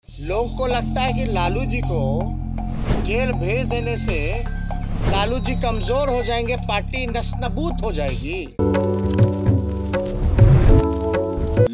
लोगों को लगता है कि लालू जी को जेल भेज देने से लालू जी कमजोर हो जाएंगे, पार्टी नस्तानाबूद हो जाएगी।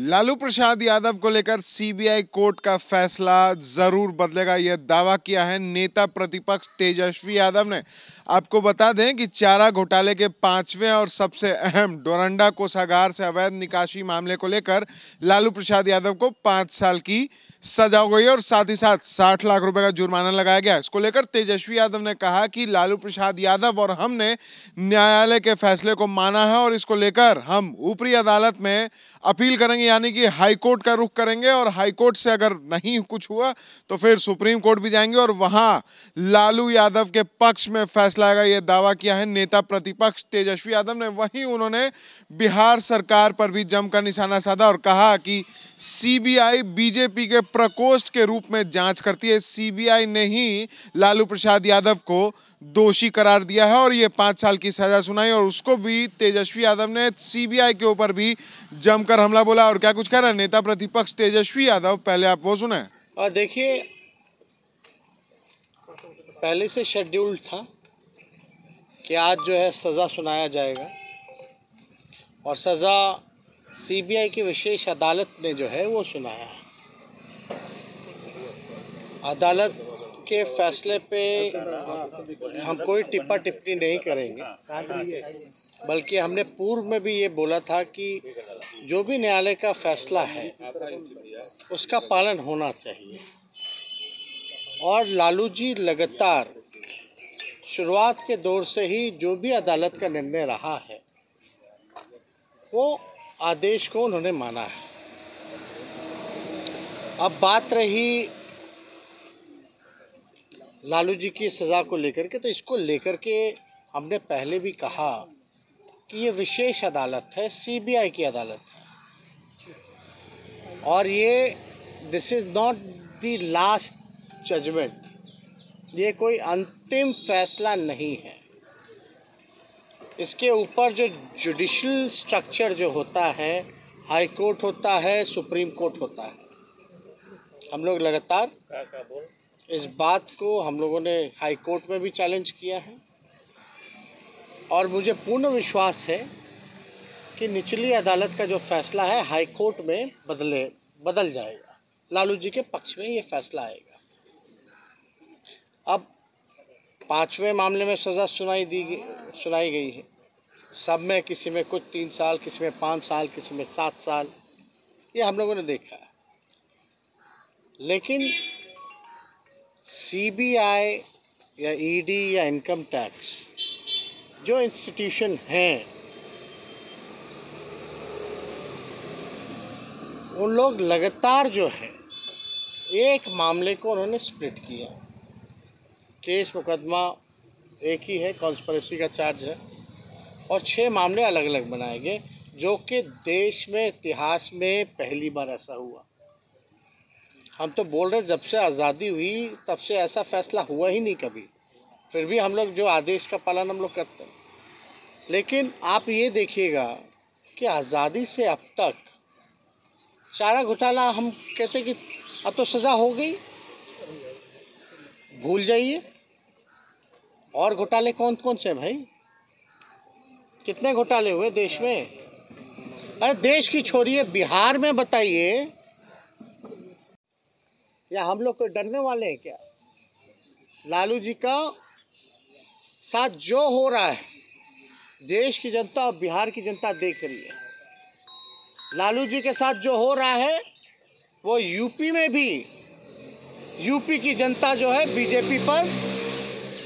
लालू प्रसाद यादव को लेकर सीबीआई कोर्ट का फैसला जरूर बदलेगा, यह दावा किया है नेता प्रतिपक्ष तेजस्वी यादव ने। आपको बता दें कि चारा घोटाले के 5वें और सबसे अहम डोरंडा कोषागार से अवैध निकासी मामले को लेकर लालू प्रसाद यादव को 5 साल की सजा हो गई और साथ ही साथ 60 लाख रुपए का जुर्माना लगाया गया। इसको लेकर तेजस्वी यादव ने कहा कि लालू प्रसाद यादव और हमने न्यायालय के फैसले को माना है और इसको लेकर हम ऊपरी अदालत में अपील करेंगे, यानी कि हाई कोर्ट का रुख करेंगे और हाई कोर्ट से अगर नहीं कुछ हुआ तो फिर सुप्रीम कोर्ट भी जाएंगे और वहां लालू यादव के पक्ष में फैसला आएगा। यह दावा किया है नेता प्रतिपक्ष तेजस्वी यादव ने। वहीं उन्होंने बिहार सरकार पर भी जमकर निशाना साधा और कहा कि सीबीआई बीजेपी के प्रकोष्ठ के रूप में जांच करती है। सीबीआई ने ही लालू प्रसाद यादव को दोषी करार दिया है और ये 5 साल की सजा सुनाई और उसको भी तेजस्वी यादव ने सीबीआई के ऊपर भी जमकर हमला बोला। और क्या कुछ कह रहा है नेता प्रतिपक्ष तेजस्वी यादव, पहले आप वो सुने। और देखिए, पहले से शेड्यूल था कि आज जो है सज़ा सुनाया जाएगा और सज़ा सीबीआई की विशेष अदालत ने जो है वो सुनाया है। अदालत के फैसले पे हम कोई टिप्पा टिप्पणी नहीं करेंगे, बल्कि हमने पूर्व में भी ये बोला था कि जो भी न्यायालय का फैसला है उसका पालन होना चाहिए। और लालू जी लगातार शुरुआत के दौर से ही जो भी अदालत का निर्णय रहा है वो आदेश को उन्होंने माना है। अब बात रही लालू जी की सज़ा को लेकर के, तो इसको लेकर के हमने पहले भी कहा कि ये विशेष अदालत है, सीबीआई की अदालत है और ये this is not the last judgment, ये कोई अंतिम फैसला नहीं है। इसके ऊपर जो जुडिशल स्ट्रक्चर जो होता है, हाई कोर्ट होता है, सुप्रीम कोर्ट होता है। हम लोग लगातार इस बात को हम लोगों ने हाई कोर्ट में भी चैलेंज किया है और मुझे पूर्ण विश्वास है कि निचली अदालत का जो फैसला है हाई कोर्ट में बदल जाएगा। लालू जी के पक्ष में ये फैसला आएगा। अब 5वें मामले में सज़ा सुनाई गई है। सब में किसी में कुछ 3 साल, किसी में 5 साल, किसी में 7 साल, ये हम लोगों ने देखा है। लेकिन सीबीआई या ईडी या इनकम टैक्स जो इंस्टीट्यूशन हैं, उन लोग लगातार जो है एक मामले को उन्होंने स्प्लिट किया। केस मुकदमा एक ही है, कॉन्स्पिरेसी का चार्ज है और 6 मामले अलग अलग बनाए गए, जो कि देश में इतिहास में पहली बार ऐसा हुआ। हम तो बोल रहे जब से आज़ादी हुई तब से ऐसा फैसला हुआ ही नहीं कभी। फिर भी हम लोग जो आदेश का पालन हम लोग करते हैं। लेकिन आप ये देखिएगा कि आज़ादी से अब तक चारा घोटाला, हम कहते कि अब तो सज़ा हो गई, भूल जाइए। और घोटाले कौन कौन से भाई? कितने घोटाले हुए देश में? अरे देश की छोड़िए, बिहार में बताइए, या हम लोग को डरने वाले हैं क्या? लालू जी का साथ जो हो रहा है देश की जनता और बिहार की जनता देख रही है। लालू जी के साथ जो हो रहा है वो यूपी में भी, यूपी की जनता जो है बीजेपी पर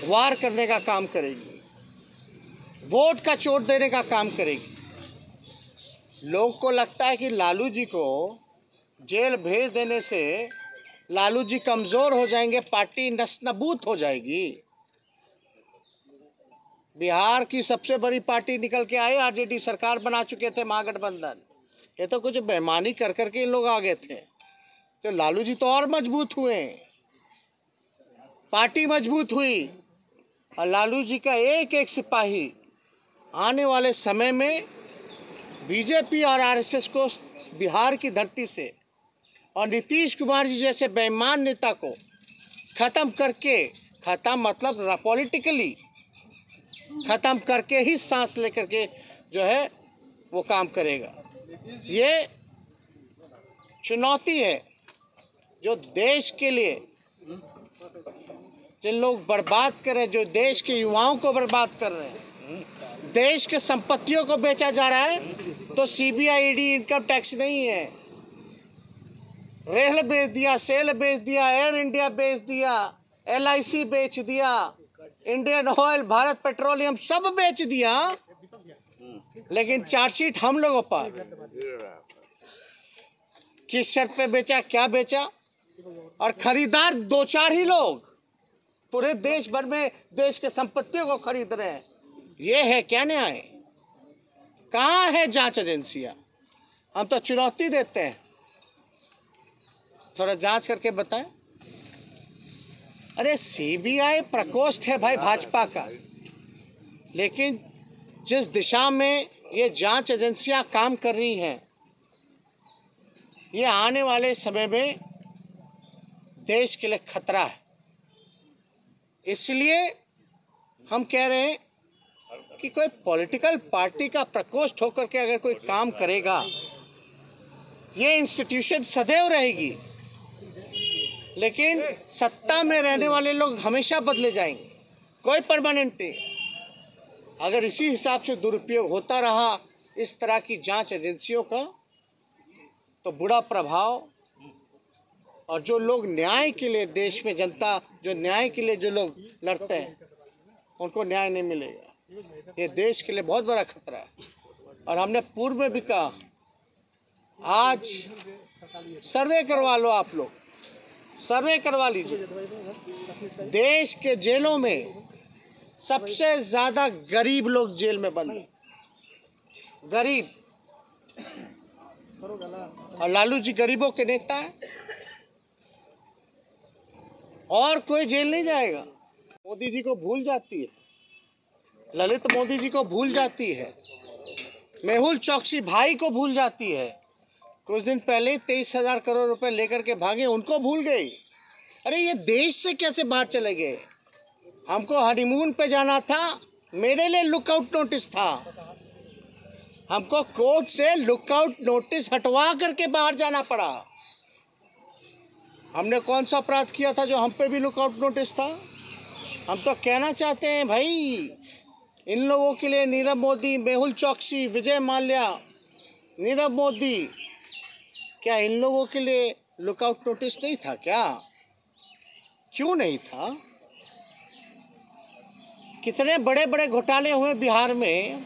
वार करने का काम करेगी, वोट का चोट देने का काम करेगी। लोगों को लगता है कि लालू जी को जेल भेज देने से लालू जी कमजोर हो जाएंगे, पार्टी नस्तानाबूद हो जाएगी। बिहार की सबसे बड़ी पार्टी निकल के आई, आरजेडी सरकार बना चुके थे महागठबंधन। ये तो कुछ बेईमानी कर करके इन लोग आ गए थे, तो लालू जी तो और मजबूत हुए, पार्टी मजबूत हुई और लालू जी का एक एक सिपाही आने वाले समय में बीजेपी और आरएसएस को बिहार की धरती से और नीतीश कुमार जी जैसे बेईमान नेता को खत्म करके, खत्म मतलब पॉलिटिकली खत्म करके ही सांस लेकर के जो है वो काम करेगा। ये चुनौती है जो देश के लिए, जिन लोग बर्बाद कर रहे हैं, जो देश के युवाओं को बर्बाद कर रहे हैं, देश के संपत्तियों को बेचा जा रहा है। तो सीबीआई ईडी इनकम टैक्स नहीं है। रेल बेच दिया, सेल बेच दिया, एयर इंडिया बेच दिया, LIC बेच दिया, इंडियन ऑयल, भारत पेट्रोलियम सब बेच दिया, लेकिन चार्जशीट हम लोगों पर। किस शर्त पे बेचा, क्या बेचा? और खरीदार 2-4 ही लोग पूरे देश भर में देश के संपत्तियों को खरीद रहे हैं। ये है क्या न्याय? कहाँ है जांच एजेंसियां? हम तो चुनौती देते हैं, थोड़ा जांच करके बताएं। अरे सीबीआई प्रकोष्ठ है भाई भाजपा का, लेकिन जिस दिशा में ये जांच एजेंसियां काम कर रही हैं, ये आने वाले समय में देश के लिए खतरा है। इसलिए हम कह रहे हैं कि कोई पॉलिटिकल पार्टी का प्रकोष्ठ होकर के अगर कोई काम करेगा, ये इंस्टीट्यूशन सदैव रहेगी, लेकिन सत्ता में रहने वाले लोग हमेशा बदले जाएंगे, कोई परमानेंट नहीं। अगर इसी हिसाब से दुरुपयोग होता रहा इस तरह की जांच एजेंसियों का, तो बुरा प्रभाव, और जो लोग न्याय के लिए, देश में जनता जो न्याय के लिए जो लोग लड़ते हैं, उनको न्याय नहीं मिलेगा। ये देश के लिए बहुत बड़ा खतरा है। और हमने पूर्व में भी कहा, आज सर्वे करवा लो, आप लोग सर्वे करवा लीजिए। देश के जेलों में सबसे ज्यादा गरीब लोग जेल में बंद हैं, गरीब। और लालू जी गरीबों के नेता हैं, और कोई जेल नहीं जाएगा। मोदी जी को भूल जाती है, ललित मोदी जी को भूल जाती है, मेहुल चौकसी भाई को भूल जाती है। कुछ दिन पहले 23,000 करोड़ रुपए लेकर के भागे, उनको भूल गई। अरे ये देश से कैसे बाहर चले गए? हमको हनीमून पे जाना था, मेरे लिए लुकआउट नोटिस था। हमको कोर्ट से लुकआउट नोटिस हटवा करके बाहर जाना पड़ा। हमने कौन सा अपराध किया था जो हम पे भी लुकआउट नोटिस था? हम तो कहना चाहते हैं भाई, इन लोगों के लिए नीरव मोदी, मेहुल चौकसी, विजय माल्या, नीरव मोदी, क्या इन लोगों के लिए लुकआउट नोटिस नहीं था क्या? क्यों नहीं था? कितने बड़े बड़े घोटाले हुए बिहार में,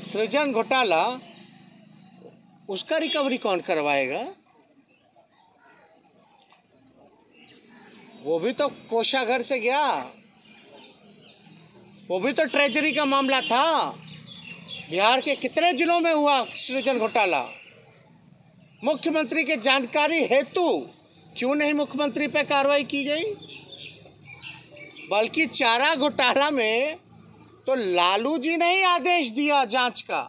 सृजन घोटाला, उसका रिकवरी कौन करवाएगा? वो भी तो कोषागार से गया, वो भी तो ट्रेजरी का मामला था। बिहार के कितने जिलों में हुआ सृजन घोटाला? मुख्यमंत्री के जानकारी हेतु क्यों नहीं मुख्यमंत्री पे कार्रवाई की गई? बल्कि चारा घोटाला में तो लालू जी ने ही आदेश दिया जांच का।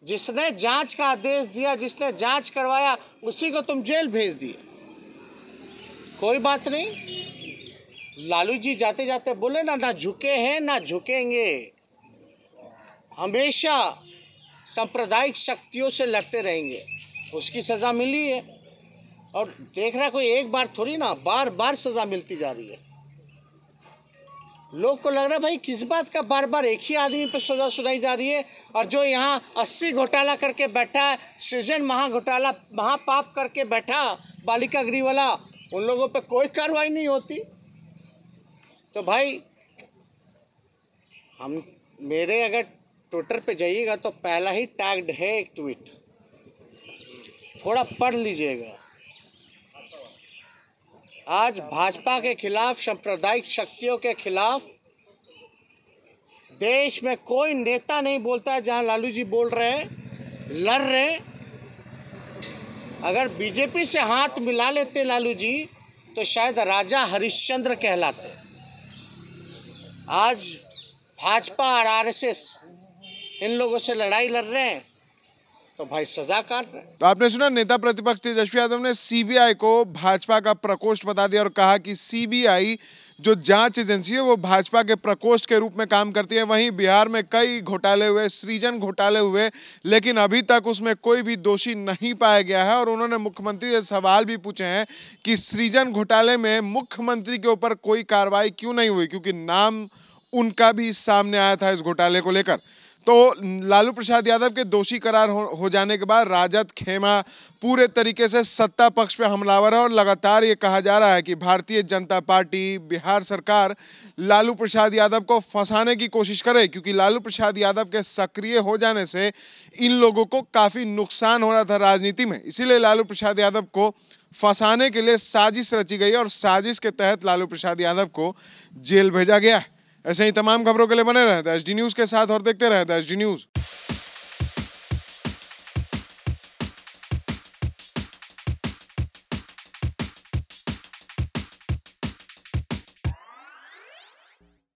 जिसने जांच का आदेश दिया, जिसने जांच करवाया, उसी को तुम जेल भेज दिए। कोई बात नहीं, लालू जी जाते जाते बोले ना झुके हैं ना झुकेंगे, हमेशा सांप्रदायिक शक्तियों से लड़ते रहेंगे। उसकी सज़ा मिली है, और देख रहा कोई एक बार थोड़ी ना, बार बार सज़ा मिलती जा रही है। लोग को लग रहा है भाई किस बात का बार बार एक ही आदमी पर सज़ा सुनाई जा रही है, और जो यहाँ 80 घोटाला करके बैठा है, सृजन महाघोटाला, महापाप करके बैठा बालिका गृह वाला, उन लोगों पे कोई कार्रवाई नहीं होती। तो भाई हम, मेरे अगर ट्विटर पे जाइएगा तो पहला ही टैग्ड है एक ट्वीट, थोड़ा पढ़ लीजिएगा। आज भाजपा के खिलाफ, सांप्रदायिक शक्तियों के खिलाफ देश में कोई नेता नहीं बोलता है जहां लालू जी बोल रहे हैं, लड़ रहे हैं। अगर बीजेपी से हाथ मिला लेते लालू जी तो शायद राजा हरिश्चंद्र कहलाते। आज भाजपा और आरएसएस इन लोगों से लड़ाई लड़ रहे हैं, तो तो भाई सजा काट रहे हैं। तो आपने सुना, नेता प्रतिपक्ष तेजस्वी यादव ने सीबीआई को भाजपा का प्रकोष्ठ बता दिया और कहा कि सीबीआई जो जांच एजेंसी है वो भाजपा के प्रकोष्ठ के रूप में काम करती है। वहीं बिहार में कई घोटाले हुए, सृजन घोटाले हुए, लेकिन अभी तक उसमें कोई भी दोषी नहीं पाया गया है। और उन्होंने मुख्यमंत्री से सवाल भी पूछे हैं कि सृजन घोटाले में मुख्यमंत्री के ऊपर कोई कार्रवाई क्यों नहीं हुई, क्योंकि नाम उनका भी सामने आया था इस घोटाले को लेकर। तो लालू प्रसाद यादव के दोषी करार हो जाने के बाद राजद खेमा पूरे तरीके से सत्ता पक्ष पे हमलावर है और लगातार ये कहा जा रहा है कि भारतीय जनता पार्टी, बिहार सरकार लालू प्रसाद यादव को फंसाने की कोशिश करे, क्योंकि लालू प्रसाद यादव के सक्रिय हो जाने से इन लोगों को काफ़ी नुकसान हो रहा था राजनीति में। इसीलिए लालू प्रसाद यादव को फंसाने के लिए साजिश रची गई और साजिश के तहत लालू प्रसाद यादव को जेल भेजा गया है। ऐसे ही तमाम खबरों के लिए बने रहें द एचडी न्यूज़ के साथ और देखते रहें द एचडी न्यूज़।